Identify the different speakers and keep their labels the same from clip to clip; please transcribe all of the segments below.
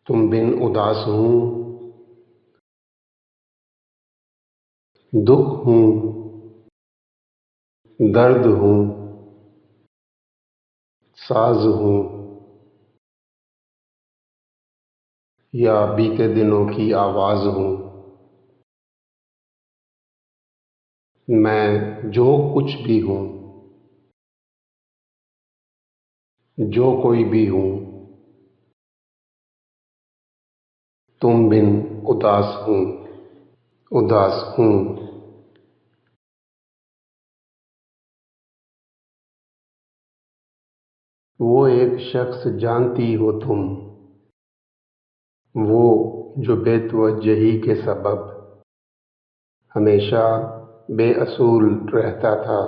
Speaker 1: تم بن اداس ہوں، دکھ ہوں، درد ہوں، ساز ہوں، یا بیتے دنوں کی آواز ہوں۔ میں جو کچھ بھی ہوں، جو کوئی بھی ہوں، تم بن اداس ہوں، اداس ہوں۔ وہ ایک شخص جانتی ہو تم، وہ جو بے توجہی کے سبب ہمیشہ بے اصول رہتا تھا۔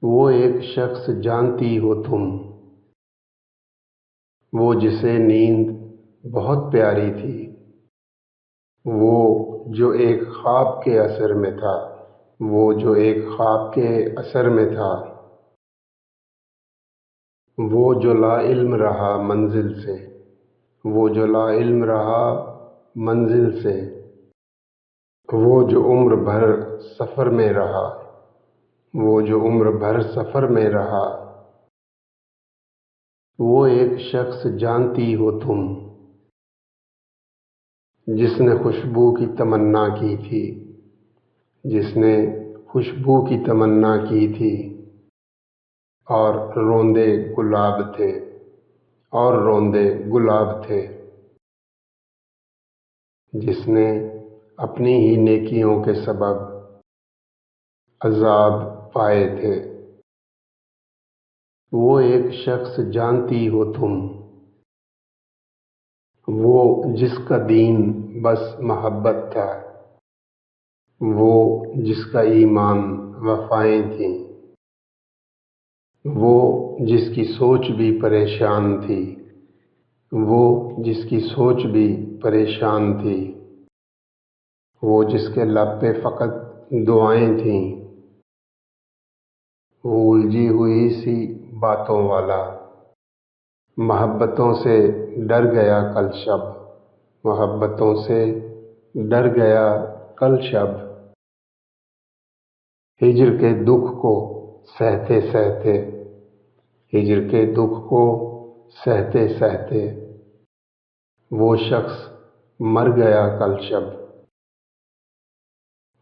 Speaker 1: وہ ایک شخص جانتی ہو تم، وہ جسے نیند بہت پیاری تھی، وہ جو ایک خواب کے اثر میں تھا، وہ جو ایک خواب کے اثر میں تھا، وہ جو لا علم رہا منزل سے، وہ جو لا علم رہا منزل سے، وہ جو عمر بھر سفر میں رہا، وہ جو عمر بھر سفر میں رہا۔ وہ ایک شخص جانتی ہو تم، جس نے خوشبو کی تمنا کی تھی، جس نے خوشبو کی تمنا کی تھی، اور روندے گلاب تھے، اور روندے گلاب تھے، جس نے اپنی ہی نیکیوں کے سبب عذاب پائے تھے۔ وہ ایک شخص جانتی ہو تم، وہ جس کا دین بس محبت تھا، وہ جس کا ایمان وفائیں تھیں، وہ جس کی سوچ بھی پریشان تھی، وہ جس کی سوچ بھی پریشان تھی، وہ جس کے لب پہ فقط دعائیں تھیں، وہ الجھی ہوئی سی باتوں والا، محبتوں سے ڈر گیا کل شب، محبتوں سے ڈر گیا کل شب، ہجر کے دکھ کو سہتے سہتے، ہجر کے دکھ کو سہتے سہتے، وہ شخص مر گیا کل شب،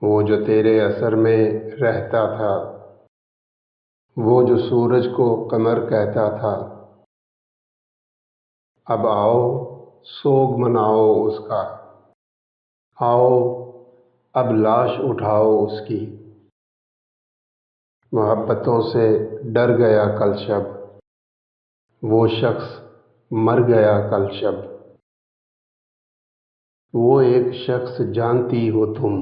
Speaker 1: وہ جو تیرے اثر میں رہتا تھا، وہ جو سورج کو قمر کہتا تھا۔ اب آؤ سوگ مناؤ اس کا، آؤ اب لاش اٹھاؤ اس کی، محبتوں سے ڈر گیا کل شب، وہ شخص مر گیا کل شب۔ وہ ایک شخص جانتی ہو تم،